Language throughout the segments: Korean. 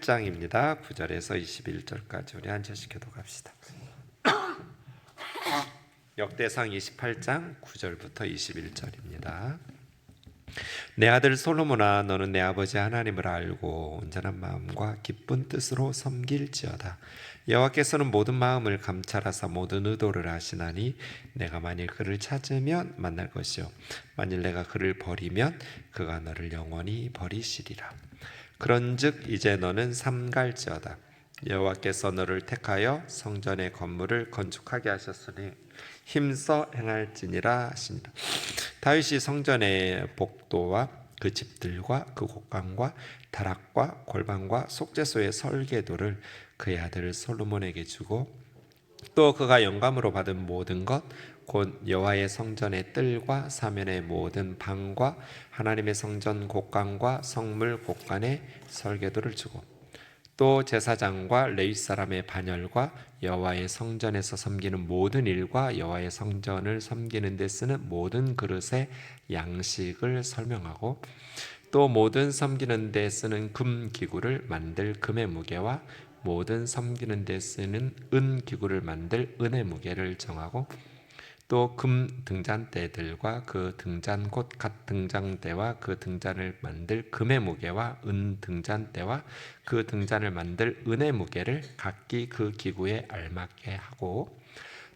28장입니다. 9절에서 21절까지 우리 한 절씩 교독합시다. 역대상 28장 9절부터 21절입니다. 내 아들 솔로몬아, 너는 내 아버지 하나님을 알고 온전한 마음과 기쁜 뜻으로 섬길지어다. 여호와께서는 모든 마음을 감찰하사 모든 의도를 아시나니 내가 만일 그를 찾으면 만날 것이요 만일 내가 그를 버리면 그가 너를 영원히 버리시리라. 그런즉 이제 너는 삼갈지어다. 여호와께서 너를 택하여 성전의 건물을 건축하게 하셨으니 힘써 행할지니라 하시니라. 다윗이 성전의 복도와 그 집들과 그 곡간과 다락과 골방과 속죄소의 설계도를 그의 아들 솔로몬에게 주고 또 그가 영감으로 받은 모든 것 곧 여호와의 성전의 뜰과 사면의 모든 방과 하나님의 성전 곡간과 성물 곡간의 설계도를 주고 또 제사장과 레위 사람의 반열과 여호와의 성전에서 섬기는 모든 일과 여호와의 성전을 섬기는 데 쓰는 모든 그릇의 양식을 설명하고 또 모든 섬기는 데 쓰는 금 기구를 만들 금의 무게와 모든 섬기는 데 쓰는 은 기구를 만들 은의 무게를 정하고 또 금 등잔대들과 그 등잔 곧 갓 등잔대와 그 등잔을 만들 금의 무게와 은 등잔대와 그 등잔을 만들 은의 무게를 각기 그 기구에 알맞게 하고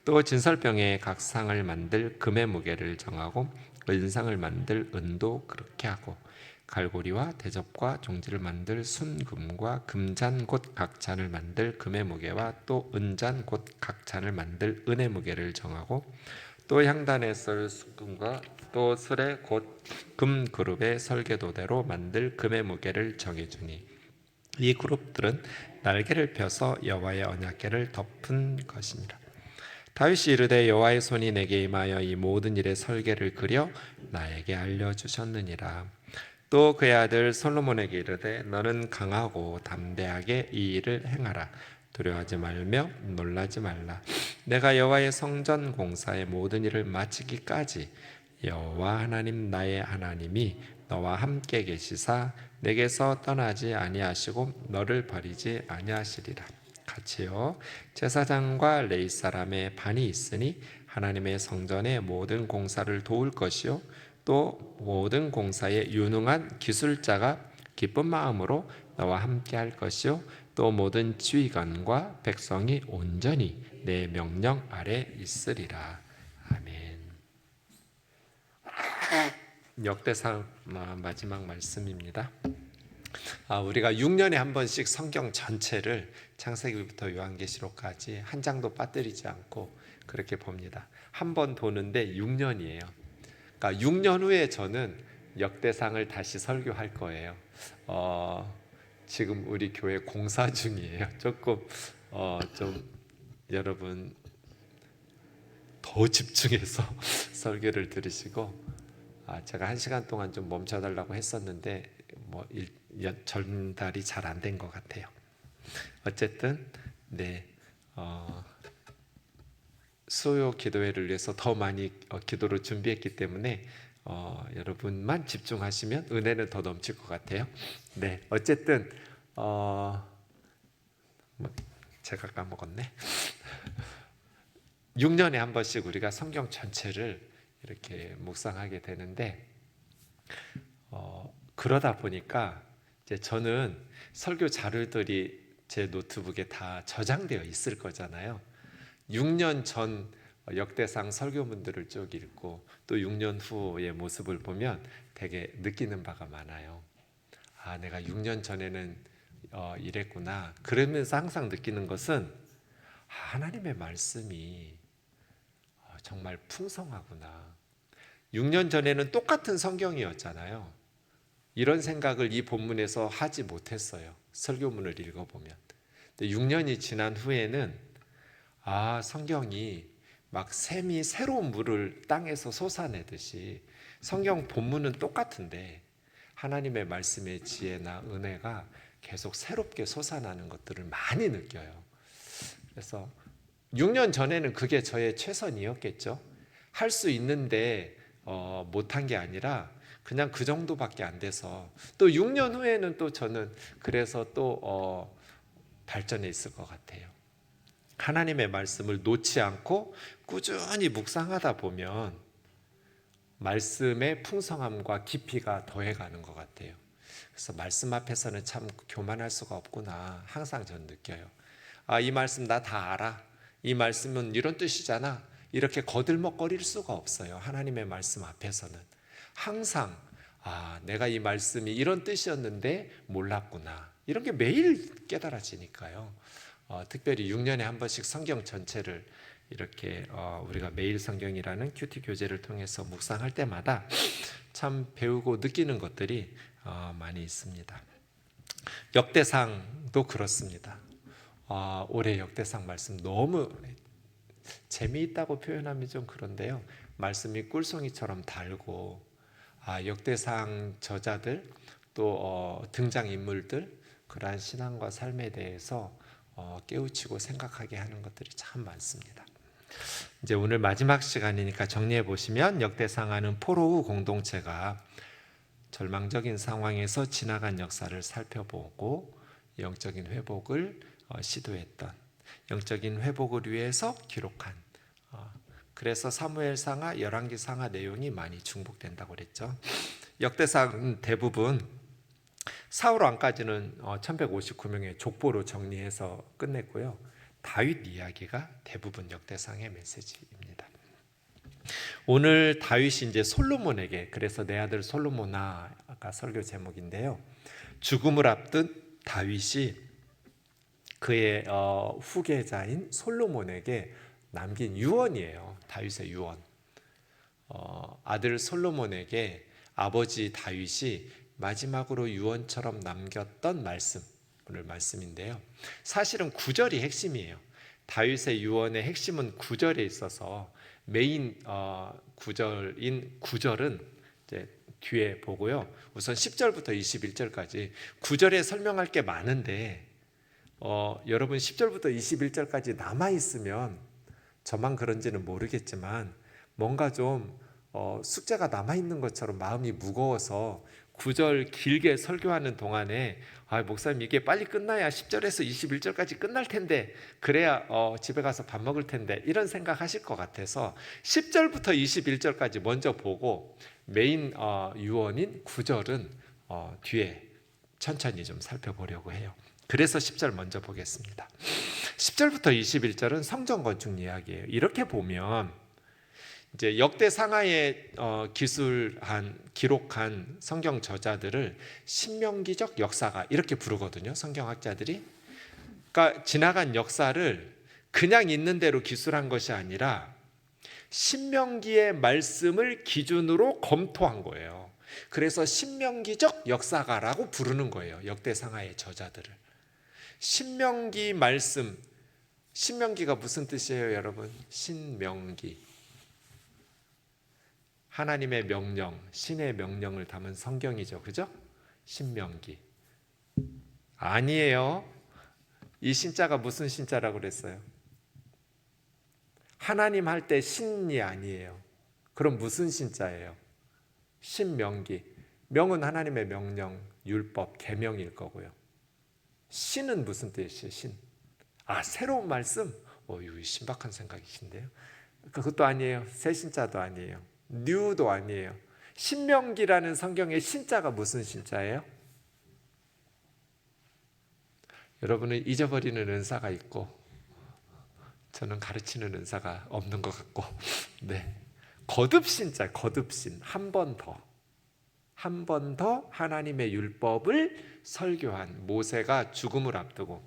또 진설병의 각 상을 만들 금의 무게를 정하고 은상을 만들 은도 그렇게 하고 갈고리와 대접과 종지를 만들 순금과 금잔 곧 각 잔을 만들 금의 무게와 또 은잔 곧 각 잔을 만들 은의 무게를 정하고 또 향단에 쓸 순금과 또 슬에 곧 금 그룹의 설계도대로 만들 금의 무게를 정해주니 이 그룹들은 날개를 펴서 여호와의 언약궤를 덮은 것이니라. 다윗이 이르되 여호와의 손이 내게 임하여 이 모든 일의 설계를 그려 나에게 알려주셨느니라. 또 그의 아들 솔로몬에게 이르되 너는 강하고 담대하게 이 일을 행하라. 두려워하지 말며 놀라지 말라. 내가 여호와의 성전 공사의 모든 일을 마치기까지 여호와 하나님 나의 하나님이 너와 함께 계시사 내게서 떠나지 아니하시고 너를 버리지 아니하시리라. 같이요. 제사장과 레위 사람의 반이 있으니 하나님의 성전의 모든 공사를 도울 것이요 또 모든 공사에 유능한 기술자가 기쁜 마음으로 너와 함께 할 것이요 또 모든 지휘관과 백성이 온전히 내 명령 아래 있으리라. 아멘. 역대상 마지막 말씀입니다. 우리가 6년에 한 번씩 성경 전체를 창세기부터 요한계시록까지 한 장도 빠뜨리지 않고 그렇게 봅니다. 한 번 도는데 6년이에요. 그러니까 6년 후에 저는 역대상을 다시 설교할 거예요. 지금 우리 교회 공사 중이에요. 조금 좀 여러분 더 집중해서 설교를 들으시고 제가 1시간 동안 좀 멈춰달라고 했었는데 전달이 잘 안 된 것 같아요. 어쨌든 수요 기도회를 위해서 더 많이 기도를 준비했기 때문에 여러분만 집중하시면 은혜는 더 넘칠 것 같아요. 네, 어쨌든 제가 까먹었네. 6년에 한 번씩 우리가 성경 전체를 이렇게 묵상하게 되는데 그러다 보니까 이제 저는 설교 자료들이 제 노트북에 다 저장되어 있을 거잖아요. 6년 전 역대상 설교문들을 쭉 읽고 또 6년 후의 모습을 보면 되게 느끼는 바가 많아요. 내가 6년 전에는 이랬구나. 그러면서 항상 느끼는 것은 하나님의 말씀이 정말 풍성하구나. 6년 전에는 똑같은 성경이었잖아요. 이런 생각을 이 본문에서 하지 못했어요. 설교문을 읽어보면. 근데 6년이 지난 후에는 성경이 막 샘이 새로운 물을 땅에서 솟아내듯이 성경 본문은 똑같은데 하나님의 말씀의 지혜나 은혜가 계속 새롭게 솟아나는 것들을 많이 느껴요. 그래서 6년 전에는 그게 저의 최선이었겠죠. 할 수 있는데 못한 게 아니라 그냥 그 정도밖에 안 돼서 또 6년 후에는 또 저는 그래서 또 발전해 있을 것 같아요. 하나님의 말씀을 놓지 않고 꾸준히 묵상하다 보면 말씀의 풍성함과 깊이가 더해가는 것 같아요. 그래서 말씀 앞에서는 참 교만할 수가 없구나 항상 전 느껴요. 이 말씀 나 다 알아. 이 말씀은 이런 뜻이잖아. 이렇게 거들먹거릴 수가 없어요. 하나님의 말씀 앞에서는 항상 내가 이 말씀이 이런 뜻이었는데 몰랐구나. 이런 게 매일 깨달아지니까요. 특별히 6년에 한 번씩 성경 전체를 이렇게 우리가 매일 성경이라는 큐티 교재를 통해서 묵상할 때마다 참 배우고 느끼는 것들이 많이 있습니다. 역대상도 그렇습니다. 올해 역대상 말씀 너무 재미있다고 표현하면 좀 그런데요. 말씀이 꿀송이처럼 달고 역대상 저자들 또 등장인물들 그러한 신앙과 삶에 대해서 깨우치고 생각하게 하는 것들이 참 많습니다. 이제 오늘 마지막 시간이니까 정리해 보시면 역대상하는 포로 후 공동체가 절망적인 상황에서 지나간 역사를 살펴보고 영적인 회복을 시도했던 영적인 회복을 위해서 기록한 그래서 사무엘상하, 열왕기상하 내용이 많이 중복된다고 그랬죠. 역대상은 대부분 사울 왕까지는 1159명의 족보로 정리해서 끝냈고요. 다윗 이야기가 대부분 역대상의 메시지입니다. 오늘 다윗이 이제 솔로몬에게 그래서 내 아들 솔로몬아가 설교 제목인데요. 죽음을 앞둔 다윗이 그의 후계자인 솔로몬에게 남긴 유언이에요. 다윗의 유언. 아들 솔로몬에게 아버지 다윗이 마지막으로 유언처럼 남겼던 말씀, 오늘 말씀인데요. 사실은 9절이 핵심이에요. 다윗의 유언의 핵심은 9절에 있어서 메인 구절인 9절은 이제 뒤에 보고요. 우선 10절부터 21절까지 9절에 설명할 게 많은데 여러분 10절부터 21절까지 남아있으면 저만 그런지는 모르겠지만 뭔가 좀 숙제가 남아있는 것처럼 마음이 무거워서 9절 길게 설교하는 동안에 목사님 이게 빨리 끝나야 10절에서 21절까지 끝날 텐데 그래야 집에 가서 밥 먹을 텐데 이런 생각하실 것 같아서 10절부터 21절까지 먼저 보고 메인 유언인 9절은 뒤에 천천히 좀 살펴보려고 해요. 그래서 10절 먼저 보겠습니다. 10절부터 21절은 성전 건축 이야기예요. 이렇게 보면 이제 역대상하에 기록한 성경 저자들을 신명기적 역사가 이렇게 부르거든요. 성경학자들이. 그러니까 지나간 역사를 그냥 있는 대로 기술한 것이 아니라 신명기의 말씀을 기준으로 검토한 거예요. 그래서 신명기적 역사가라고 부르는 거예요. 역대상하의 저자들을. 신명기 말씀, 신명기가 무슨 뜻이에요, 여러분? 신명기. 하나님의 명령, 신의 명령을 담은 성경이죠. 그죠? 신명기. 아니에요. 이 신자가 무슨 신자라고 그랬어요? 하나님 할 때 신이 아니에요. 그럼 무슨 신자예요? 신명기. 명은 하나님의 명령, 율법, 계명일 거고요. 신은 무슨 뜻이에요? 신. 새로운 말씀? 이거 신박한 생각이신데요. 그것도 아니에요. 새 신자도 아니에요. 뉴도 아니에요. 신명기라는 성경의 신자가 무슨 신자예요? 여러분은 잊어버리는 은사가 있고 저는 가르치는 은사가 없는 것 같고 네. 거듭신자, 거듭신. 한 번 더 하나님의 율법을 설교한 모세가 죽음을 앞두고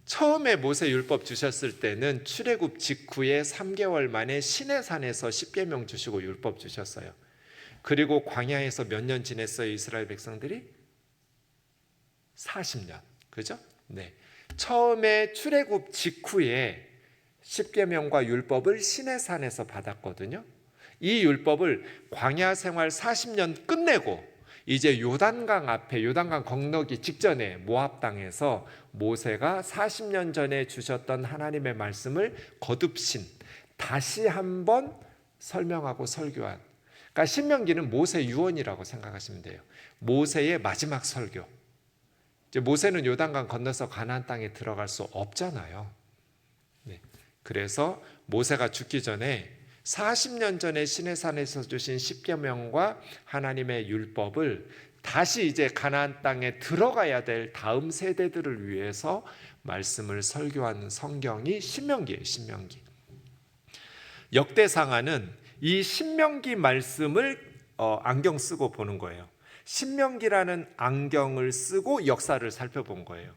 처음에 모세 율법 주셨을 때는 출애굽 직후에 3개월 만에 시내산에서 십계명 주시고 율법 주셨어요. 그리고 광야에서 몇 년 지냈어요, 이스라엘 백성들이? 40년. 그죠? 네. 처음에 출애굽 직후에 십계명과 율법을 시내산에서 받았거든요. 이 율법을 광야 생활 40년 끝내고 이제 요단강 앞에 요단강 건너기 직전에 모압 땅에서 모세가 40년 전에 주셨던 하나님의 말씀을 거듭신 다시 한번 설명하고 설교한 그러니까 신명기는 모세 유언이라고 생각하시면 돼요. 모세의 마지막 설교. 이제 모세는 요단강 건너서 가나안 땅에 들어갈 수 없잖아요. 네. 그래서 모세가 죽기 전에 40년 전에 시내산에서 주신 십계명과 하나님의 율법을 다시 이제 가나안 땅에 들어가야 될 다음 세대들을 위해서 말씀을 설교한 성경이 신명기예요. 신명기. 역대상하는 이 신명기 말씀을 안경 쓰고 보는 거예요. 신명기라는 안경을 쓰고 역사를 살펴본 거예요.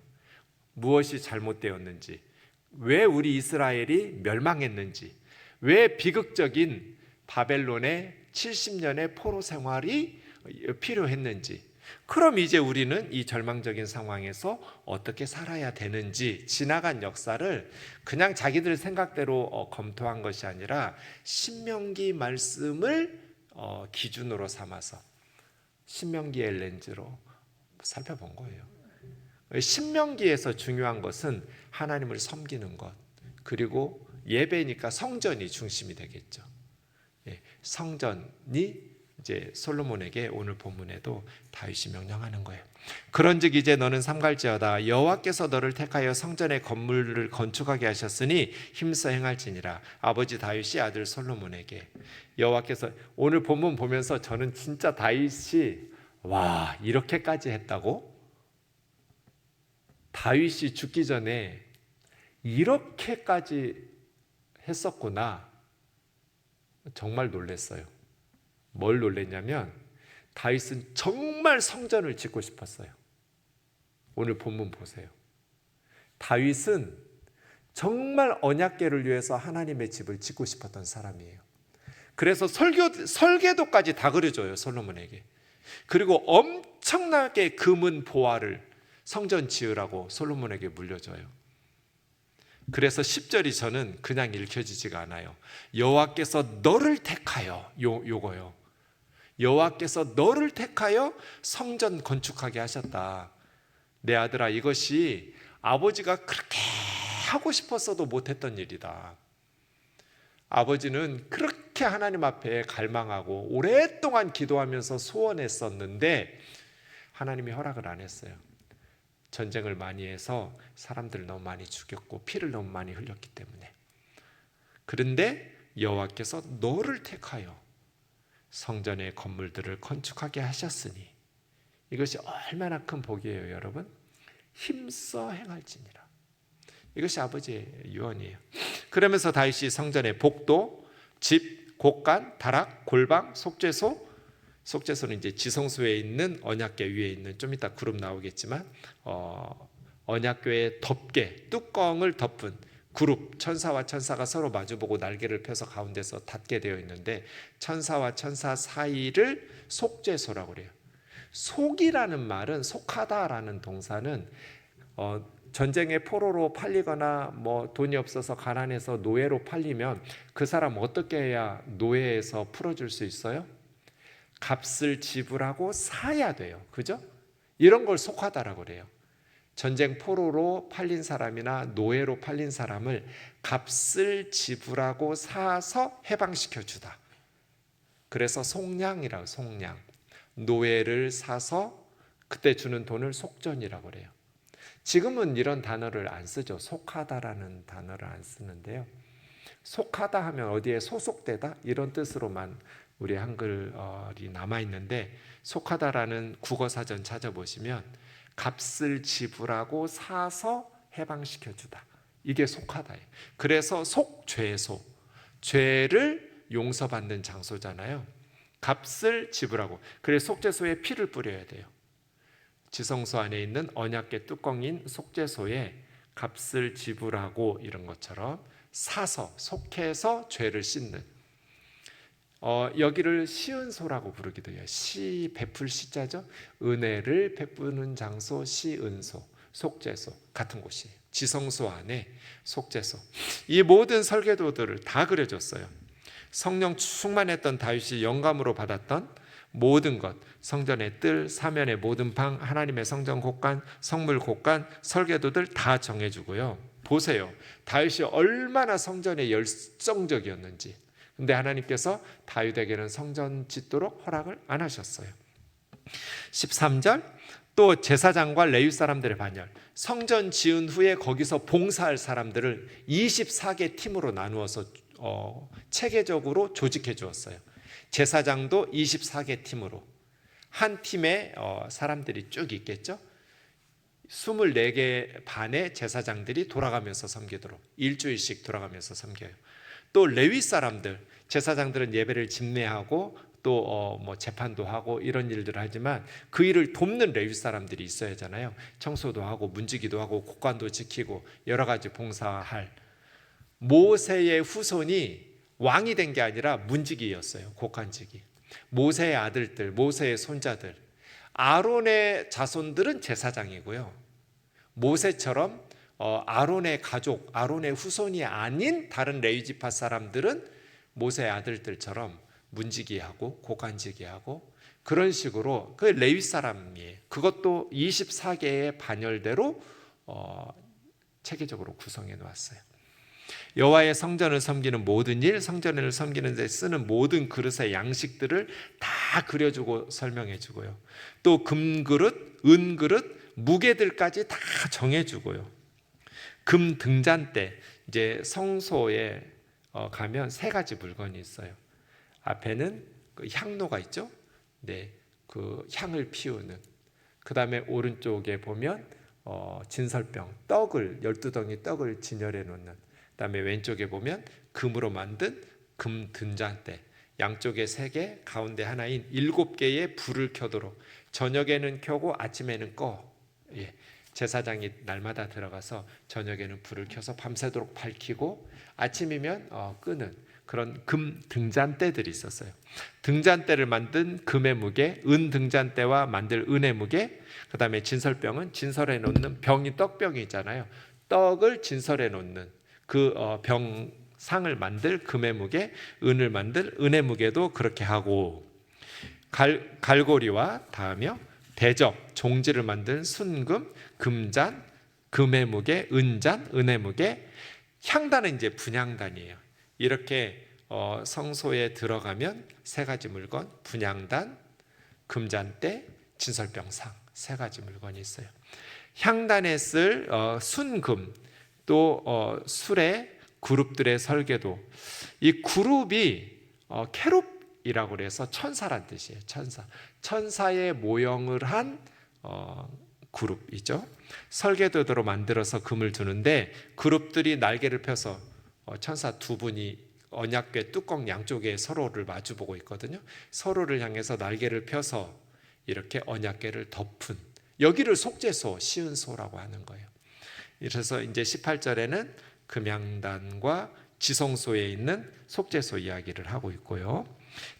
무엇이 잘못되었는지, 왜 우리 이스라엘이 멸망했는지, 왜 비극적인 바벨론의 70년의 포로 생활이 필요했는지, 그럼 이제 우리는 이 절망적인 상황에서 어떻게 살아야 되는지 지나간 역사를 그냥 자기들 생각대로 검토한 것이 아니라 신명기 말씀을 기준으로 삼아서 신명기의 렌즈로 살펴본 거예요. 신명기에서 중요한 것은 하나님을 섬기는 것, 그리고 예배니까 성전이 중심이 되겠죠. 성전이 이제 솔로몬에게 오늘 본문에도 다윗이 명령하는 거예요. 그런즉 이제 너는 삼갈지어다. 여호와께서 너를 택하여 성전의 건물을 건축하게 하셨으니 힘써 행할지니라. 아버지 다윗이 아들 솔로몬에게. 여호와께서, 오늘 본문 보면서 저는 진짜 다윗이 와, 이렇게까지 했다고? 다윗이 죽기 전에 이렇게까지 했었구나. 정말 놀랐어요. 뭘 놀랬냐면 다윗은 정말 성전을 짓고 싶었어요. 오늘 본문 보세요. 다윗은 정말 언약궤를 위해서 하나님의 집을 짓고 싶었던 사람이에요. 그래서 설계도까지 다 그려줘요, 솔로몬에게. 그리고 엄청나게 금은 보화를 성전 지으라고 솔로몬에게 물려줘요. 그래서 10절이 저는 그냥 읽혀지지가 않아요. 여호와께서 너를 택하여, 요거요. 여호와께서 너를 택하여 성전 건축하게 하셨다. 내 아들아, 이것이 아버지가 그렇게 하고 싶었어도 못했던 일이다. 아버지는 그렇게 하나님 앞에 갈망하고 오랫동안 기도하면서 소원했었는데 하나님이 허락을 안 했어요. 전쟁을 많이 해서 사람들을 너무 많이 죽였고 피를 너무 많이 흘렸기 때문에. 그런데 여호와께서 너를 택하여 성전의 건물들을 건축하게 하셨으니 이것이 얼마나 큰 복이에요, 여러분. 힘써 행할지니라. 이것이 아버지의 유언이에요. 그러면서 다윗이 성전의 복도, 집, 곡간, 다락, 골방, 속죄소, 속죄소는 이제 지성소에 있는 언약궤 위에 있는, 좀 이따 그룹 나오겠지만 언약궤의 덮개, 뚜껑을 덮은 그룹, 천사와 천사가 서로 마주보고 날개를 펴서 가운데서 닿게 되어 있는데 천사와 천사 사이를 속죄소라고 그래요. 속이라는 말은, 속하다라는 동사는 전쟁의 포로로 팔리거나 뭐 돈이 없어서 가난해서 노예로 팔리면 그 사람 어떻게 해야 노예에서 풀어줄 수 있어요? 값을 지불하고 사야 돼요. 그죠? 이런 걸 속하다라고 그래요. 전쟁 포로로 팔린 사람이나 노예로 팔린 사람을 값을 지불하고 사서 해방시켜 주다. 그래서 속량이라고, 속량. 노예를 사서 그때 주는 돈을 속전이라고 그래요. 지금은 이런 단어를 안 쓰죠. 속하다라는 단어를 안 쓰는데요. 속하다 하면 어디에 소속되다 이런 뜻으로만 우리 한글이 남아있는데, 속하다라는 국어사전 찾아보시면 값을 지불하고 사서 해방시켜주다, 이게 속하다예요. 그래서 속죄소, 죄를 용서받는 장소잖아요. 값을 지불하고, 그래서 속죄소에 피를 뿌려야 돼요. 지성소 안에 있는 언약궤 뚜껑인 속죄소에 값을 지불하고 이런 것처럼 사서, 속해서 죄를 씻는, 여기를 시은소라고 부르기도 해요. 시, 베풀 시자죠. 은혜를 베푸는 장소, 시은소, 속죄소 같은 곳이에요. 지성소 안에 속죄소. 이 모든 설계도들을 다 그려줬어요. 성령 충만했던 다윗이 영감으로 받았던 모든 것, 성전의 뜰, 사면의 모든 방, 하나님의 성전 곳간, 성물 곳간, 설계도들 다 정해주고요. 보세요, 다윗이 얼마나 성전에 열정적이었는지. 근데 하나님께서 다윗에게는 성전 짓도록 허락을 안 하셨어요. 13절, 또 제사장과 레위 사람들의 반열, 성전 지은 후에 거기서 봉사할 사람들을 24개 팀으로 나누어서 체계적으로 조직해 주었어요. 제사장도 24개 팀으로, 한 팀에 사람들이 쭉 있겠죠. 24개 반의 제사장들이 돌아가면서 섬기도록 일주일씩 돌아가면서 섬겨요. 또 레위 사람들, 제사장들은 예배를 집례하고 또 재판도 하고 이런 일들을 하지만 그 일을 돕는 레위 사람들이 있어야 하잖아요. 청소도 하고 문지기도 하고 곡관도 지키고 여러 가지 봉사할. 모세의 후손이 왕이 된 게 아니라 문지기였어요. 곡관지기. 모세의 아들들, 모세의 손자들, 아론의 자손들은 제사장이고요. 모세처럼 아론의 가족, 아론의 후손이 아닌 다른 레위 지파 사람들은 모세의 아들들처럼 문지기하고 고관지기하고 그런 식으로 그 레위 사람이에요. 그것도 24개의 반열대로 체계적으로 구성해 놓았어요. 여호와의 성전을 섬기는 모든 일, 성전을 섬기는 데 쓰는 모든 그릇의 양식들을 다 그려주고 설명해 주고요. 또 금그릇, 은그릇, 무게들까지 다 정해주고요. 금 등잔대, 이제 성소에 가면 세 가지 물건이 있어요. 앞에는 그 향로가 있죠. 네, 그 향을 피우는. 그 다음에 오른쪽에 보면 진설병, 떡을 12덩이 떡을 진열해 놓는. 그 다음에 왼쪽에 보면 금으로 만든 금 등잔대, 양쪽에 3개, 가운데 하나인 7개의 불을 켜도록 저녁에는 켜고 아침에는 꺼. 예, 제사장이 날마다 들어가서 저녁에는 불을 켜서 밤새도록 밝히고 아침이면 끄는 그런 금 등잔대들이 있었어요. 등잔대를 만든 금의 무게, 은 등잔대와 만들 은의 무게, 그 다음에 진설병은 진설해 놓는 병이 떡병이 있잖아요. 떡을 진설해 놓는 그 병상을 만들 금의 무게, 은을 만들 은의 무게도 그렇게 하고, 갈고리와 닿으며 대적, 종지를 만든 순금, 금잔, 금의 무게, 은잔, 은의 무게, 향단은 이제 분향단이에요. 이렇게 성소에 들어가면 3가지 물건, 분향단, 금잔대, 진설병상 3가지 물건이 있어요. 향단에 쓸 순금, 또 술의 그룹들의 설계도, 이 그룹이 케룹이라고 해서 천사란 뜻이에요. 천사의 모형을 한 그룹이죠. 설계도대로 만들어서 금을 두는데 그룹들이 날개를 펴서 천사 2분이 언약궤 뚜껑 양쪽에 서로를 마주보고 있거든요. 서로를 향해서 날개를 펴서 이렇게 언약궤를 덮은, 여기를 속죄소, 시은소라고 하는 거예요. 그래서 이제 18절에는 금향단과 지성소에 있는 속죄소 이야기를 하고 있고요.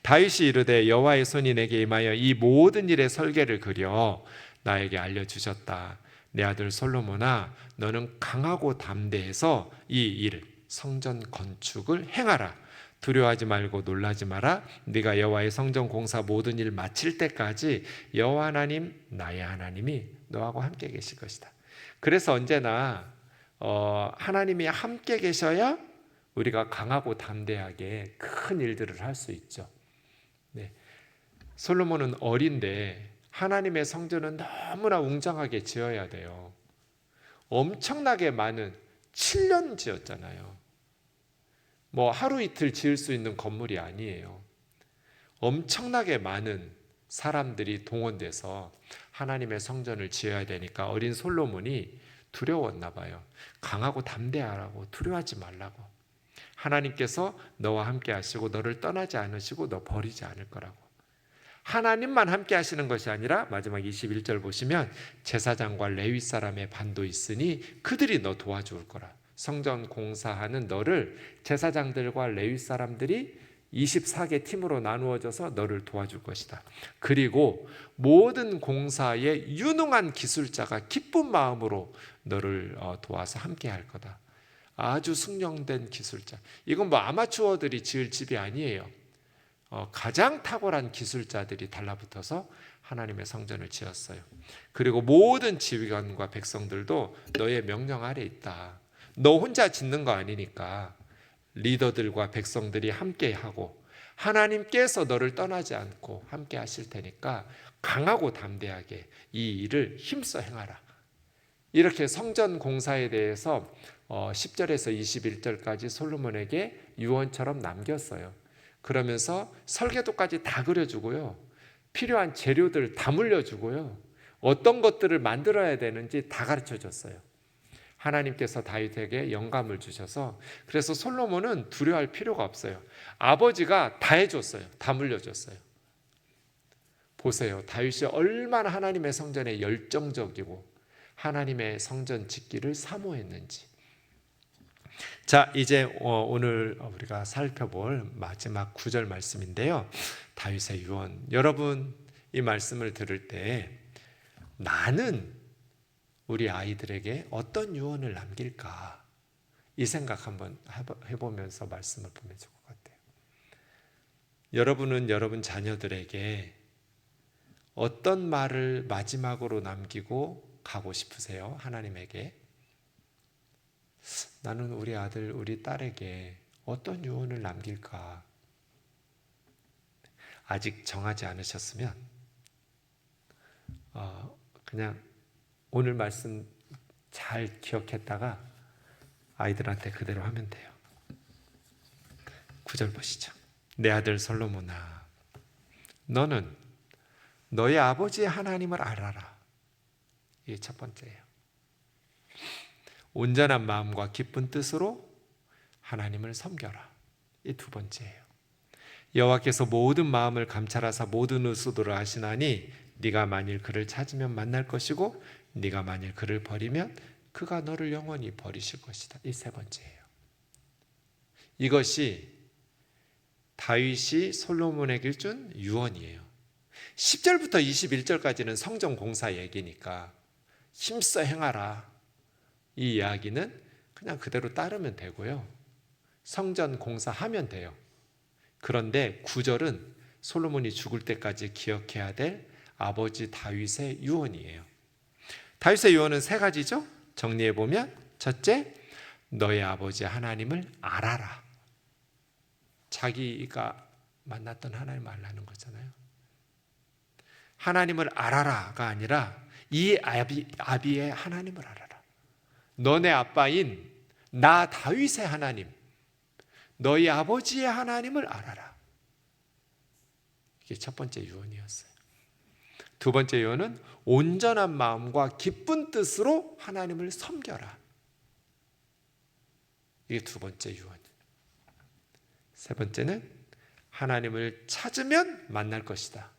다윗이 이르되 여호와의 손이 내게 임하여 이 모든 일의 설계를 그려 나에게 알려주셨다. 내 아들 솔로몬아, 너는 강하고 담대해서 이 일, 성전 건축을 행하라. 두려워하지 말고 놀라지 마라. 네가 여호와의 성전 공사 모든 일 마칠 때까지 여호와 하나님, 나의 하나님이 너하고 함께 계실 것이다. 그래서 언제나 하나님이 함께 계셔야 우리가 강하고 담대하게 큰 일들을 할 수 있죠. 네. 솔로몬은 어린데 하나님의 성전은 너무나 웅장하게 지어야 돼요. 엄청나게 많은 7년 지었잖아요. 뭐 하루 이틀 지을 수 있는 건물이 아니에요. 엄청나게 많은 사람들이 동원돼서 하나님의 성전을 지어야 되니까 어린 솔로몬이 두려웠나 봐요. 강하고 담대하라고, 두려워하지 말라고. 하나님께서 너와 함께 하시고 너를 떠나지 않으시고 너 버리지 않을 거라고. 하나님만 함께 하시는 것이 아니라 마지막 21절 보시면 제사장과 레위 사람의 반도 있으니 그들이 너 도와줄 거라. 성전 공사하는 너를 제사장들과 레위 사람들이 24개 팀으로 나누어져서 너를 도와줄 것이다. 그리고 모든 공사에 유능한 기술자가 기쁜 마음으로 너를 도와서 함께 할 거다. 아주 숙련된 기술자. 이건 뭐 아마추어들이 지을 집이 아니에요. 가장 탁월한 기술자들이 달라붙어서 하나님의 성전을 지었어요. 그리고 모든 지휘관과 백성들도 너의 명령 아래 있다. 너 혼자 짓는 거 아니니까 리더들과 백성들이 함께하고 하나님께서 너를 떠나지 않고 함께 하실 테니까 강하고 담대하게 이 일을 힘써 행하라. 이렇게 성전 공사에 대해서 10절에서 21절까지 솔로몬에게 유언처럼 남겼어요. 그러면서 설계도까지 다 그려주고요. 필요한 재료들 다 물려주고요. 어떤 것들을 만들어야 되는지 다 가르쳐줬어요. 하나님께서 다윗에게 영감을 주셔서 그래서 솔로몬은 두려워할 필요가 없어요. 아버지가 다 해줬어요. 다 물려줬어요. 보세요. 다윗이 얼마나 하나님의 성전에 열정적이고 하나님의 성전 짓기를 사모했는지. 자, 이제 오늘 우리가 살펴볼 마지막 9절 말씀인데요. 다윗의 유언. 여러분 이 말씀을 들을 때 나는 우리 아이들에게 어떤 유언을 남길까? 이 생각 한번 해보면서 말씀을 보면 좋을 것 같아요. 여러분은 여러분 자녀들에게 어떤 말을 마지막으로 남기고 가고 싶으세요? 하나님에게. 나는 우리 아들, 우리 딸에게 어떤 유언을 남길까? 아직 정하지 않으셨으면 그냥 오늘 말씀 잘 기억했다가 아이들한테 그대로 하면 돼요. 9절 보시죠. 내 아들 솔로몬아, 너는 너의 아버지의 하나님을 알아라. 이게 첫 번째예요. 온전한 마음과 기쁜 뜻으로 하나님을 섬겨라. 이 두 번째예요. 여호와께서 모든 마음을 감찰하사 모든 의도를 아시나니 네가 만일 그를 찾으면 만날 것이고 네가 만일 그를 버리면 그가 너를 영원히 버리실 것이다. 이 세 번째예요. 이것이 다윗이 솔로몬에게 준 유언이에요. 10절부터 21절까지는 성전 공사 얘기니까 힘써 행하라. 이 이야기는 그냥 그대로 따르면 되고요. 성전 공사하면 돼요. 그런데 9절은 솔로몬이 죽을 때까지 기억해야 될 아버지 다윗의 유언이에요. 다윗의 유언은 세 가지죠. 정리해보면 첫째, 너의 아버지 하나님을 알아라. 자기가 만났던 하나님을 알라는 거잖아요. 하나님을 알아라가 아니라 이 아비의 하나님을 알아라. 너네 아빠인 나 다윗의 하나님, 너희 아버지의 하나님을 알아라. 이게 첫 번째 유언이었어요. 두 번째 유언은 온전한 마음과 기쁜 뜻으로 하나님을 섬겨라. 이게 두 번째 유언이에요. 세 번째는 하나님을 찾으면 만날 것이다.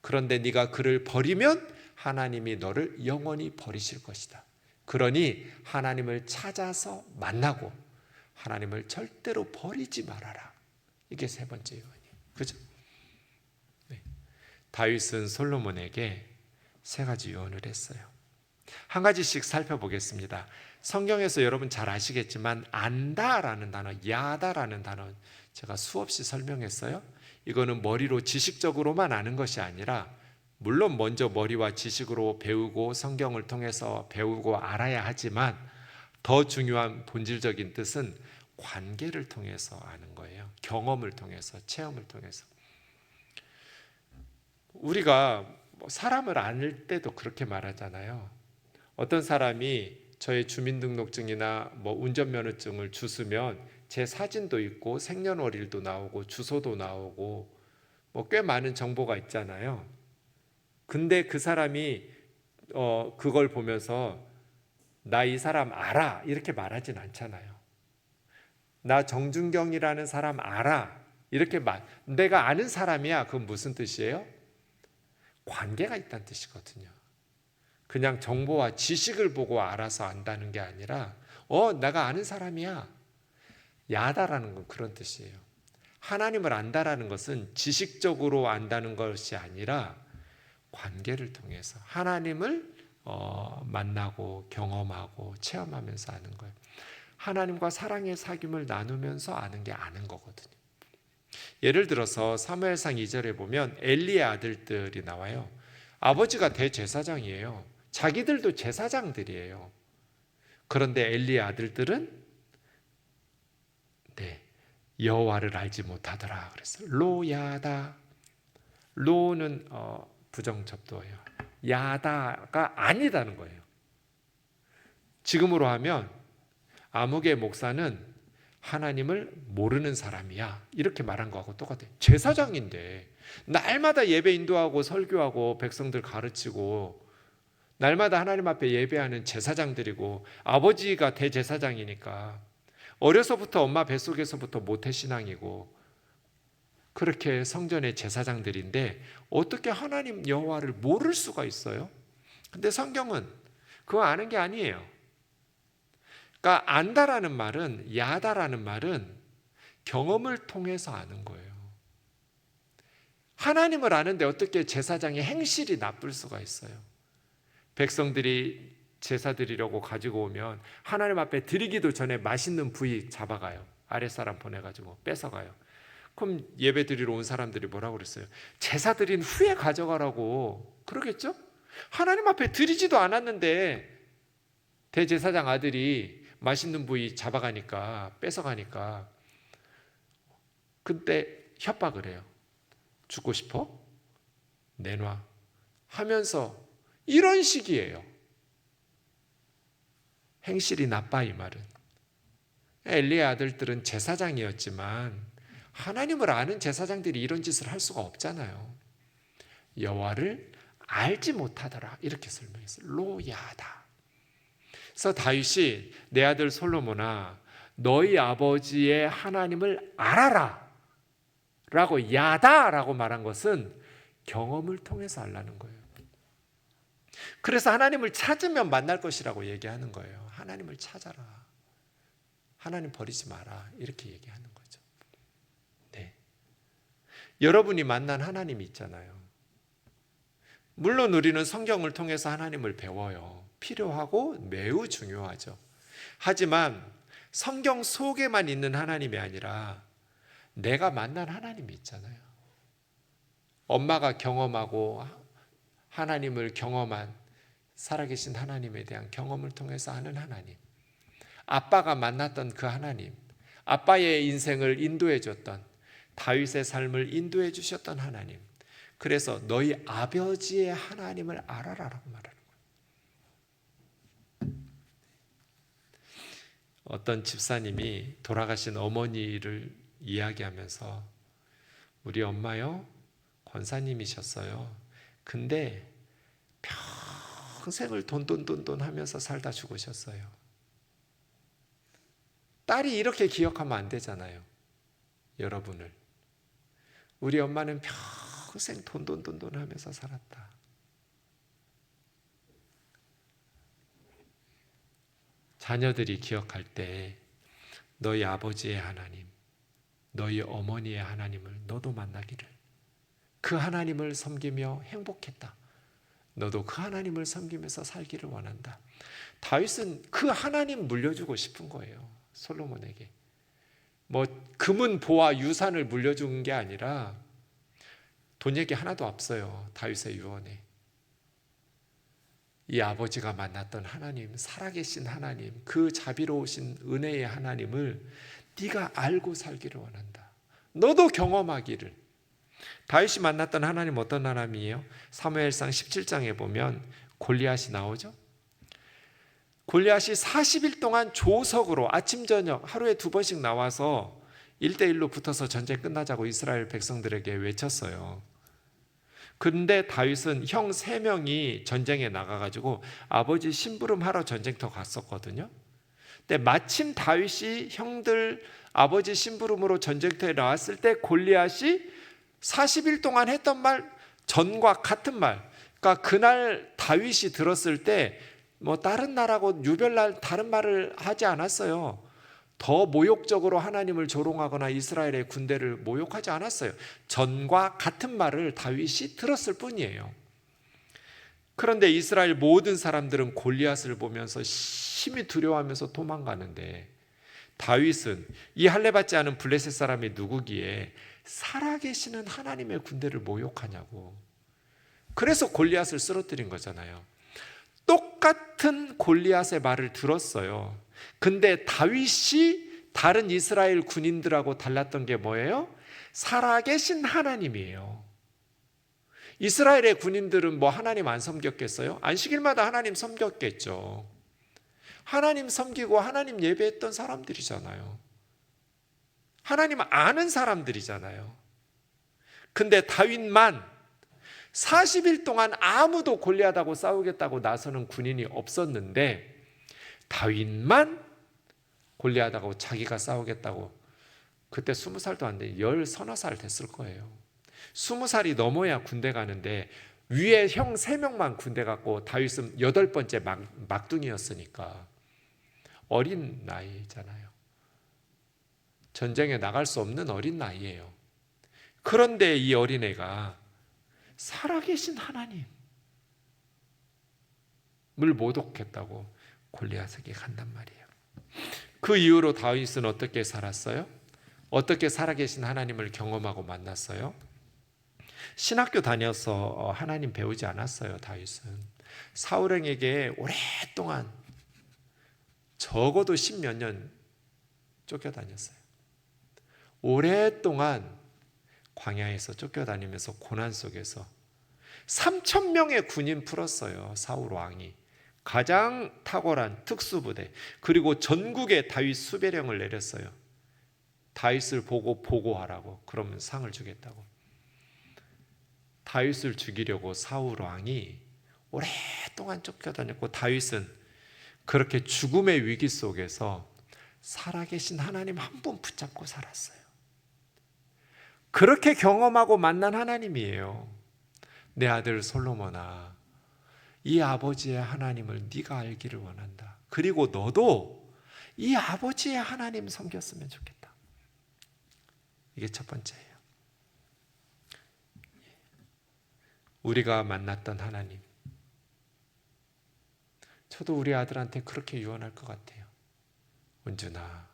그런데 네가 그를 버리면 하나님이 너를 영원히 버리실 것이다. 그러니 하나님을 찾아서 만나고 하나님을 절대로 버리지 말아라. 이게 세 번째 유언이에요. 그죠? 네. 다윗은 솔로몬에게 세 가지 유언을 했어요. 한 가지씩 살펴보겠습니다. 성경에서 여러분 잘 아시겠지만 안다라는 단어, 야다라는 단어 제가 수없이 설명했어요. 이거는 머리로 지식적으로만 아는 것이 아니라 물론 먼저 머리와 지식으로 배우고 성경을 통해서 배우고 알아야 하지만 더 중요한 본질적인 뜻은 관계를 통해서 아는 거예요. 경험을 통해서, 체험을 통해서. 우리가 사람을 알 때도 그렇게 말하잖아요. 어떤 사람이 저의 주민등록증이나 운전면허증을 주스면 제 사진도 있고 생년월일도 나오고 주소도 나오고 꽤 많은 정보가 있잖아요. 근데 그 사람이 그걸 보면서 나 이 사람 알아 이렇게 말하진 않잖아요. 나 정준경이라는 사람 알아 이렇게 내가 아는 사람이야. 그건 무슨 뜻이에요? 관계가 있다는 뜻이거든요. 그냥 정보와 지식을 보고 알아서 안다는 게 아니라 내가 아는 사람이야. 야다라는 건 그런 뜻이에요. 하나님을 안다라는 것은 지식적으로 안다는 것이 아니라 관계를 통해서 하나님을 만나고 경험하고 체험하면서 아는 거예요. 하나님과 사랑의 사귐을 나누면서 아는 게 아는 거거든요. 예를 들어서 사무엘상 2절에 보면 엘리의 아들들이 나와요. 아버지가 대제사장이에요. 자기들도 제사장들이에요. 그런데 엘리의 아들들은 여호와를 알지 못하더라 그랬어요. 로야다. 로는 부정접두어예요. 야다가 아니다는 거예요. 지금으로 하면 아무개 목사는 하나님을 모르는 사람이야 이렇게 말한 거하고 똑같아요. 제사장인데 날마다 예배 인도하고 설교하고 백성들 가르치고 날마다 하나님 앞에 예배하는 제사장들이고 아버지가 대제사장이니까 어려서부터 엄마 뱃속에서부터 모태신앙이고 그렇게 성전의 제사장들인데 어떻게 하나님 여호와를 모를 수가 있어요? 근데 성경은 그거 아는 게 아니에요. 그러니까 안다라는 말은, 야다라는 말은 경험을 통해서 아는 거예요. 하나님을 아는데 어떻게 제사장의 행실이 나쁠 수가 있어요? 백성들이 제사 드리려고 가지고 오면 하나님 앞에 드리기도 전에 맛있는 부위 잡아가요. 아랫사람 보내가지고 뺏어가요. 그럼 예배 드리러 온 사람들이 뭐라고 그랬어요? 제사 드린 후에 가져가라고 그러겠죠? 하나님 앞에 드리지도 않았는데 대제사장 아들이 맛있는 부위 잡아가니까 뺏어가니까 그때 협박을 해요. 죽고 싶어? 내놔 하면서 이런 식이에요. 행실이 나빠 이 말은. 엘리의 아들들은 제사장이었지만 하나님을 아는 제사장들이 이런 짓을 할 수가 없잖아요. 여호와를 알지 못하더라 이렇게 설명했어요. 로야다. 그래서 다윗이 내 아들 솔로몬아 너희 아버지의 하나님을 알아라 라고 야다라고 말한 것은 경험을 통해서 알라는 거예요. 그래서 하나님을 찾으면 만날 것이라고 얘기하는 거예요. 하나님을 찾아라. 하나님 버리지 마라. 이렇게 얘기하는 거죠. 네. 여러분이 만난 하나님이 있잖아요. 물론 우리는 성경을 통해서 하나님을 배워요. 필요하고 매우 중요하죠. 하지만 성경 속에만 있는 하나님이 아니라 내가 만난 하나님이 있잖아요. 엄마가 경험하고 하나님을 경험한 살아계신 하나님에 대한 경험을 통해서 아는 하나님, 아빠가 만났던 그 하나님, 아빠의 인생을 인도해 줬던 다윗의 삶을 인도해 주셨던 하나님, 그래서 너희 아버지의 하나님을 알아라라고 말하는 거예요. 어떤 집사님이 돌아가신 어머니를 이야기하면서 우리 엄마요 권사님이셨어요. 근데 평생을 돈돈 하면서 살다 죽으셨어요. 딸이 이렇게 기억하면 안 되잖아요. 여러분을. 우리 엄마는 평생 돈돈 하면서 살았다. 자녀들이 기억할 때 너희 아버지의 하나님, 너희 어머니의 하나님을 너도 만나기를, 그 하나님을 섬기며 행복했다. 너도 그 하나님을 섬기면서 살기를 원한다. 다윗은 그 하나님 물려주고 싶은 거예요. 솔로몬에게. 뭐 금은 보화 유산을 물려준 게 아니라 돈 얘기 하나도 없어요. 다윗의 유언에. 이 아버지가 만났던 하나님, 살아계신 하나님, 그 자비로우신 은혜의 하나님을 네가 알고 살기를 원한다. 너도 경험하기를. 다윗이 만났던 하나님 어떤 하나님이에요? 사무엘상 17장에 보면 골리앗이 나오죠. 골리앗이 40일 동안 조석으로 아침 저녁 하루에 2번씩 나와서 1대1로 붙어서 전쟁 끝나자고 이스라엘 백성들에게 외쳤어요. 근데 다윗은 형 3명이 전쟁에 나가가지고 아버지 심부름하러 전쟁터 갔었거든요. 근데 마침 다윗이 형들 아버지 심부름으로 전쟁터에 나왔을 때 골리앗이 40일 동안 했던 말 전과 같은 말. 그러니까 그날 다윗이 들었을 때 뭐 다른 날하고 유별날 다른 말을 하지 않았어요. 더 모욕적으로 하나님을 조롱하거나 이스라엘의 군대를 모욕하지 않았어요. 전과 같은 말을 다윗이 들었을 뿐이에요. 그런데 이스라엘 모든 사람들은 골리앗을 보면서 심히 두려워하면서 도망가는데 다윗은 이 할례받지 않은 블레셋 사람이 누구기에 살아계시는 하나님의 군대를 모욕하냐고. 그래서 골리앗을 쓰러뜨린 거잖아요. 똑같은 골리앗의 말을 들었어요. 근데 다윗이 다른 이스라엘 군인들하고 달랐던 게 뭐예요? 살아계신 하나님이에요. 이스라엘의 군인들은 뭐 하나님 안 섬겼겠어요? 안식일마다 하나님 섬겼겠죠. 하나님 섬기고 하나님 예배했던 사람들이잖아요. 하나님 아는 사람들이잖아요. 근데 다윗만 40일 동안 아무도 골리앗하고 싸우겠다고 나서는 군인이 없었는데 다윗만 골리앗하고 자기가 싸우겠다고, 그때 20살도 안 돼, 10서너 살 됐을 거예요. 20살이 넘어야 군대 가는데 위에 형 3명만 군대 갔고 다윗은 8번째 막둥이였으니까 어린 나이잖아요. 전쟁에 나갈 수 없는 어린 나이예요. 그런데 이 어린애가 살아계신 하나님을 모독했다고 골리앗에게 간단 말이에요. 그 이후로 다윗은 어떻게 살았어요? 어떻게 살아계신 하나님을 경험하고 만났어요? 신학교 다녀서 하나님 배우지 않았어요. 다윗은 사울왕에게 오랫동안, 적어도 10몇 년 쫓겨다녔어요. 오랫동안 광야에서 쫓겨다니면서 고난 속에서 3,000명의 군인 풀었어요. 사울 왕이 가장 탁월한 특수부대, 그리고 전국에 다윗 수배령을 내렸어요. 다윗을 보고 보고하라고, 그러면 상을 주겠다고. 다윗을 죽이려고 사울 왕이 오랫동안 쫓겨다녔고 다윗은 그렇게 죽음의 위기 속에서 살아계신 하나님 한 분 붙잡고 살았어요. 그렇게 경험하고 만난 하나님이에요. 내 아들 솔로몬아, 이 아버지의 하나님을 네가 알기를 원한다. 그리고 너도 이 아버지의 하나님 섬겼으면 좋겠다. 이게 첫 번째예요. 우리가 만났던 하나님, 저도 우리 아들한테 그렇게 유언할 것 같아요. 은준아,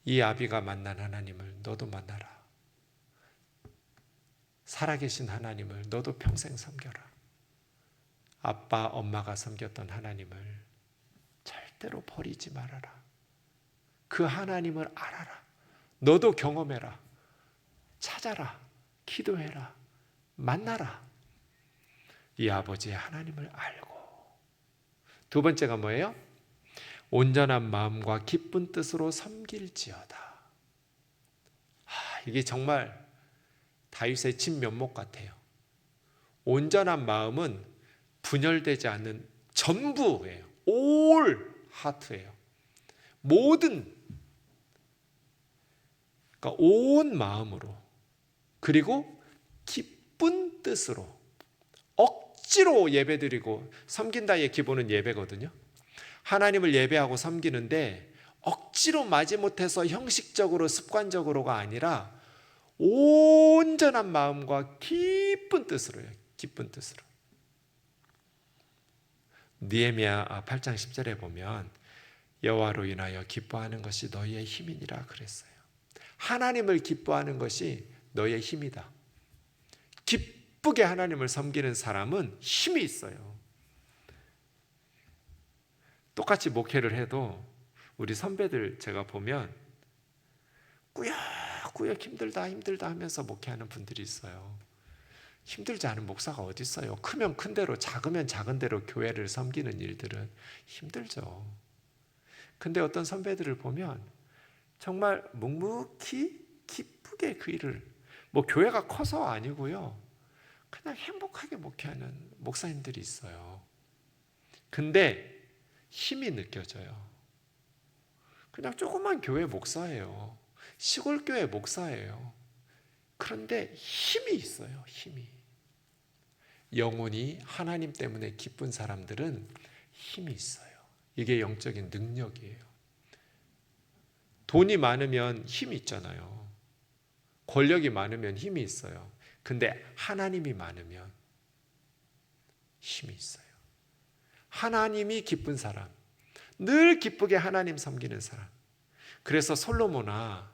이 아비가 만난 하나님을 너도 만나라. 살아계신 하나님을 너도 평생 섬겨라. 아빠, 엄마가 섬겼던 하나님을 절대로 버리지 말아라. 그 하나님을 알아라. 너도 경험해라. 찾아라. 기도해라. 만나라. 이 아버지의 하나님을 알고. 두 번째가 뭐예요? 온전한 마음과 기쁜 뜻으로 섬길지어다. 이게 정말 다윗의 진면목 같아요. 온전한 마음은 분열되지 않는 전부예요. 올 하트예요. 모든, 그러니까 온 마음으로, 그리고 기쁜 뜻으로, 억지로 예배드리고 섬긴다의 기본은 예배거든요. 하나님을 예배하고 섬기는데 억지로 마지못해서 형식적으로 습관적으로가 아니라 온전한 마음과 기쁜 뜻으로요. 기쁜 뜻으로. 느헤미야 8장 10절에 보면 여호와로 인하여 기뻐하는 것이 너희의 힘이니라 그랬어요. 하나님을 기뻐하는 것이 너희의 힘이다. 기쁘게 하나님을 섬기는 사람은 힘이 있어요. 똑같이 목회를 해도 우리 선배들 제가 보면 꾸역꾸역 힘들다 하면서 목회하는 분들이 있어요. 힘들지 않은 목사가 어디 있어요? 크면 큰 대로, 작으면 작은 대로 교회를 섬기는 일들은 힘들죠. 근데 어떤 선배들을 보면 정말 묵묵히 기쁘게 그 일을, 뭐 교회가 커서 아니고요, 그냥 행복하게 목회하는 목사님들이 있어요. 근데 힘이 느껴져요. 그냥 조그만 교회 목사예요. 시골 교회 목사예요. 그런데 힘이 있어요. 힘이. 영혼이 하나님 때문에 기쁜 사람들은 힘이 있어요. 이게 영적인 능력이에요. 돈이 많으면 힘이 있잖아요. 권력이 많으면 힘이 있어요. 근데 하나님이 많으면 힘이 있어요. 하나님이 기쁜 사람, 늘 기쁘게 하나님 섬기는 사람. 그래서 솔로몬아,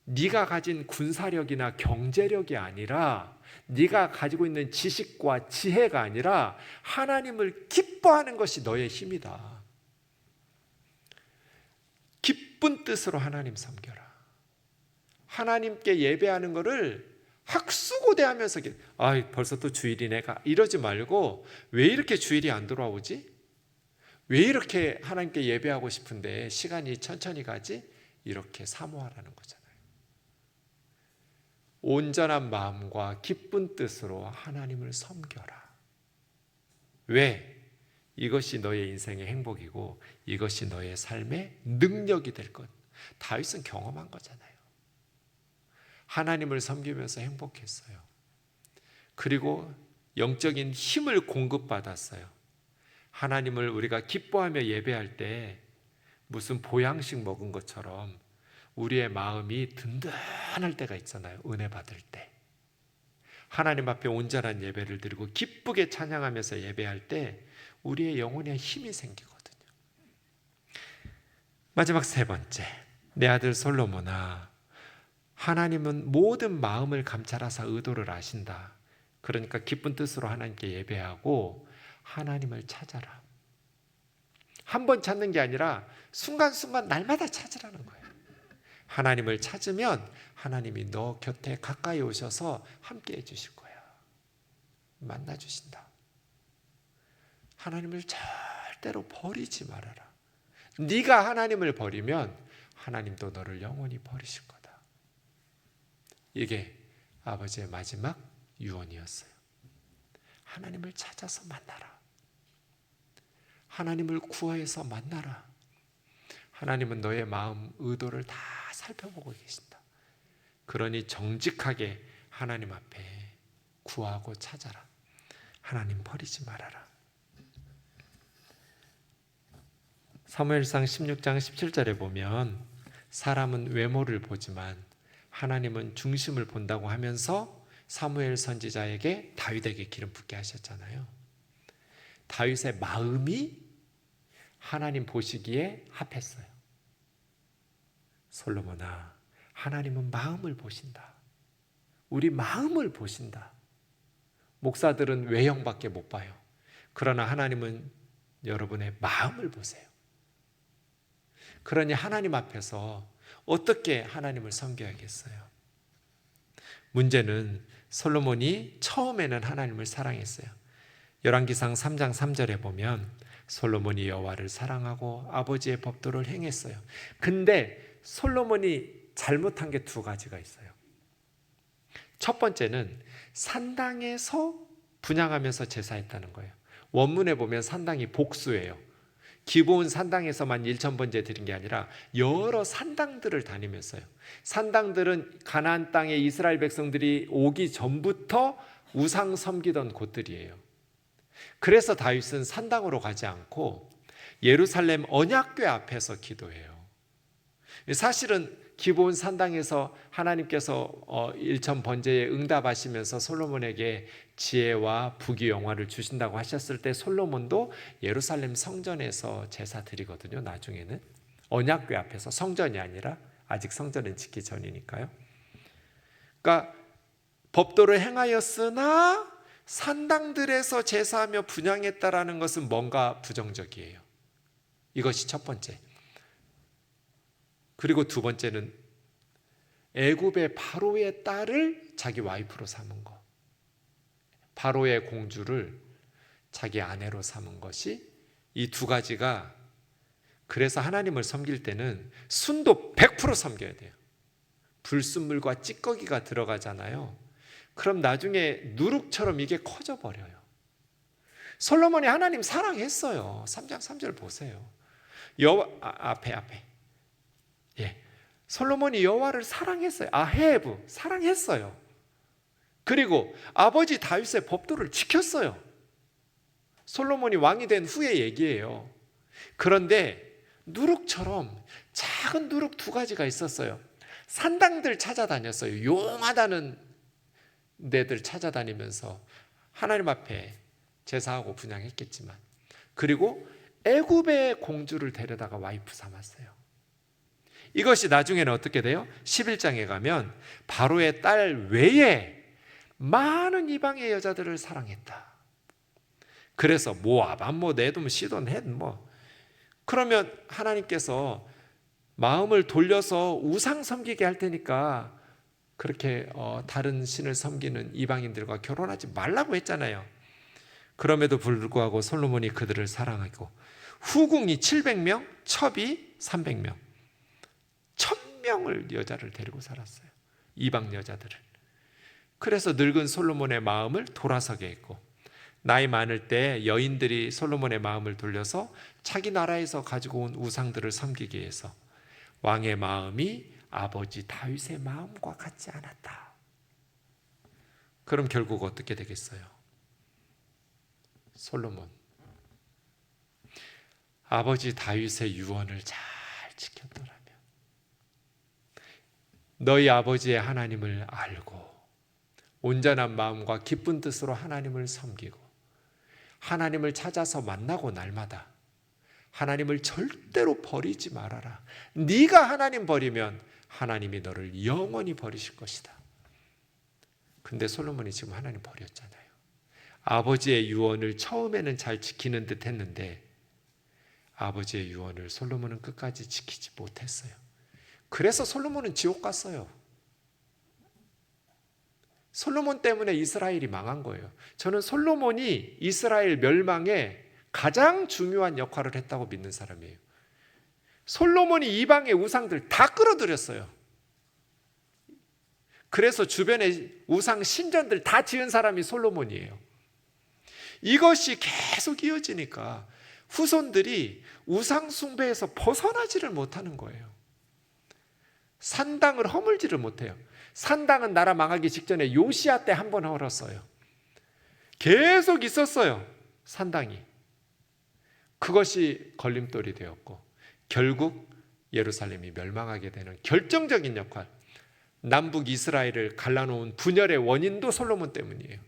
네가 가진 군사력이나 경제력이 아니라, 네가 가지고 있는 지식과 지혜가 아니라 하나님을 기뻐하는 것이 너의 힘이다. 기쁜 뜻으로 하나님 섬겨라. 하나님께 예배하는 거를 학수고대하면서 벌써 또 주일이네가 이러지 말고, 왜 이렇게 주일이 안 돌아오지? 왜 이렇게 하나님께 예배하고 싶은데 시간이 천천히 가지? 이렇게 사모하라는 거잖아요. 온전한 마음과 기쁜 뜻으로 하나님을 섬겨라. 왜? 이것이 너의 인생의 행복이고 이것이 너의 삶의 능력이 될 것. 다윗은 경험한 거잖아요. 하나님을 섬기면서 행복했어요. 그리고 영적인 힘을 공급받았어요. 하나님을 우리가 기뻐하며 예배할 때 무슨 보양식 먹은 것처럼 우리의 마음이 든든할 때가 있잖아요. 은혜 받을 때. 하나님 앞에 온전한 예배를 드리고 기쁘게 찬양하면서 예배할 때 우리의 영혼에 힘이 생기거든요. 마지막 세 번째, 내 아들 솔로몬아, 하나님은 모든 마음을 감찰하사 의도를 아신다. 그러니까 기쁜 뜻으로 하나님께 예배하고 하나님을 찾아라. 한 번 찾는 게 아니라 순간순간 날마다 찾으라는 거예요. 하나님을 찾으면 하나님이 너 곁에 가까이 오셔서 함께 해주실 거야. 만나주신다. 하나님을 절대로 버리지 말아라. 네가 하나님을 버리면 하나님도 너를 영원히 버리실 거다. 이게 아버지의 마지막 유언이었어요. 하나님을 찾아서 만나라. 하나님을 구하여서 만나라. 하나님은 너의 마음 의도를 다 살펴보고 계신다. 그러니 정직하게 하나님 앞에 구하고 찾아라. 하나님 버리지 말아라. 사무엘상 16장 17절에 보면 사람은 외모를 보지만 하나님은 중심을 본다고 하면서 사무엘 선지자에게 다윗에게 기름 붓게 하셨잖아요. 다윗의 마음이 하나님 보시기에 합했어요. 솔로몬아, 하나님은 마음을 보신다. 우리 마음을 보신다. 목사들은 외형밖에 못 봐요. 그러나 하나님은 여러분의 마음을 보세요. 그러니 하나님 앞에서 어떻게 하나님을 섬겨야겠어요? 문제는 솔로몬이 처음에는 하나님을 사랑했어요. 열왕기상 3장 3절에 보면 솔로몬이 여호와를 사랑하고 아버지의 법도를 행했어요. 근데 솔로몬이 잘못한 게 두 가지가 있어요. 첫 번째는 산당에서 분향하면서 제사했다는 거예요. 원문에 보면 산당이 복수예요. 기본 산당에서만 1,000번제 드린 게 아니라 여러 산당들을 다니면서요. 산당들은 가나안 땅에 이스라엘 백성들이 오기 전부터 우상 섬기던 곳들이에요. 그래서 다윗은 산당으로 가지 않고 예루살렘 언약궤 앞에서 기도해요. 사실은 기본 산당에서 하나님께서 1,000번제에 응답하시면서 솔로몬에게 지혜와 부귀영화를 주신다고 하셨을 때 솔로몬도 예루살렘 성전에서 제사 드리거든요. 나중에는 언약궤 앞에서, 성전이 아니라 아직 성전은 짓기 전이니까요. 그러니까 법도를 행하였으나 산당들에서 제사하며 분향했다라는 것은 뭔가 부정적이에요. 이것이 첫 번째. 그리고 두 번째는 애굽의 바로의 딸을 자기 와이프로 삼은 것. 바로의 공주를 자기 아내로 삼은 것이, 이 두 가지가, 그래서 하나님을 섬길 때는 순도 100% 섬겨야 돼요. 불순물과 찌꺼기가 들어가잖아요. 그럼 나중에 누룩처럼 이게 커져버려요. 솔로몬이 하나님 사랑했어요. 3장 3절 보세요. 앞에. 예, 솔로몬이 여호와를 사랑했어요. 아헤브 사랑했어요. 그리고 아버지 다윗의 법도를 지켰어요. 솔로몬이 왕이 된 후의 얘기예요. 그런데 누룩처럼 작은 누룩 두 가지가 있었어요. 산당들 찾아다녔어요. 용하다는 데들 찾아다니면서 하나님 앞에 제사하고 분향했겠지만, 그리고 애굽의 공주를 데려다가 와이프 삼았어요. 이것이 나중에는 어떻게 돼요? 11장에 가면 바로의 딸 외에 많은 이방의 여자들을 사랑했다. 그래서 모압, 암몬, 에돔, 시돈, 헷 그러면 하나님께서 마음을 돌려서 우상 섬기게 할 테니까 그렇게 다른 신을 섬기는 이방인들과 결혼하지 말라고 했잖아요. 그럼에도 불구하고 솔로몬이 그들을 사랑하고 후궁이 700명, 첩이 300명, 1000명을 여자를 데리고 살았어요. 이방 여자들을. 그래서 늙은 솔로몬의 마음을 돌아서게 했고, 나이 많을 때 여인들이 솔로몬의 마음을 돌려서 자기 나라에서 가지고 온 우상들을 섬기기 위해서 왕의 마음이 아버지 다윗의 마음과 같지 않았다. 그럼 결국 어떻게 되겠어요? 솔로몬, 아버지 다윗의 유언을 잘 지켰더라면, 너희 아버지의 하나님을 알고 온전한 마음과 기쁜 뜻으로 하나님을 섬기고 하나님을 찾아서 만나고 날마다 하나님을 절대로 버리지 말아라. 네가 하나님 버리면 하나님이 너를 영원히 버리실 것이다. 근데 솔로몬이 지금 하나님 버렸잖아요. 아버지의 유언을 처음에는 잘 지키는 듯 했는데 아버지의 유언을 솔로몬은 끝까지 지키지 못했어요. 그래서 솔로몬은 지옥 갔어요. 솔로몬 때문에 이스라엘이 망한 거예요. 저는 솔로몬이 이스라엘 멸망에 가장 중요한 역할을 했다고 믿는 사람이에요. 솔로몬이 이방의 우상들 다 끌어들였어요. 그래서 주변에 우상 신전들 다 지은 사람이 솔로몬이에요. 이것이 계속 이어지니까 후손들이 우상 숭배에서 벗어나지를 못하는 거예요. 산당을 허물지를 못해요. 산당은 나라 망하기 직전에 요시야 때 한 번 헐었어요. 계속 있었어요, 산당이. 그것이 걸림돌이 되었고 결국 예루살렘이 멸망하게 되는 결정적인 역할, 남북 이스라엘을 갈라놓은 분열의 원인도 솔로몬 때문이에요.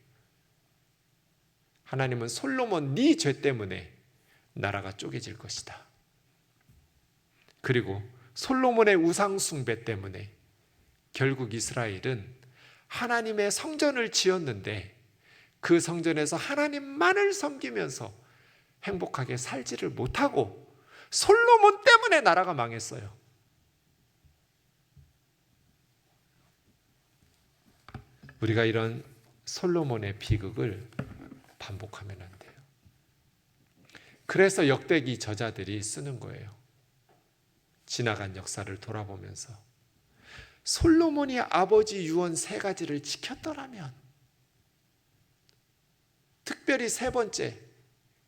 하나님은 솔로몬 네 죄 때문에 나라가 쪼개질 것이다. 그리고 솔로몬의 우상 숭배 때문에 결국 이스라엘은 하나님의 성전을 지었는데 그 성전에서 하나님만을 섬기면서 행복하게 살지를 못하고 솔로몬 때문에 나라가 망했어요. 우리가 이런 솔로몬의 비극을 반복하면 안 돼요. 그래서 역대기 저자들이 쓰는 거예요. 지나간 역사를 돌아보면서 솔로몬이 아버지 유언 3가지를 지켰더라면, 특별히 3번째,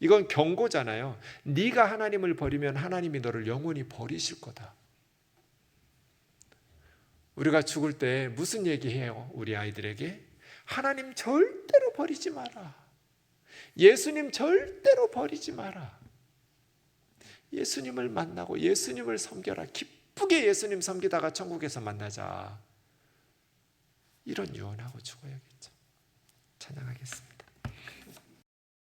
이건 경고잖아요. 네가 하나님을 버리면 하나님이 너를 영원히 버리실 거다. 우리가 죽을 때 무슨 얘기해요? 우리 아이들에게 하나님 절대로 버리지 마라. 예수님 절대로 버리지 마라. 예수님을 만나고 예수님을 섬겨라. 기쁘게 예수님 섬기다가 천국에서 만나자. 이런 유언하고 죽어야겠죠. 찬양하겠습니다.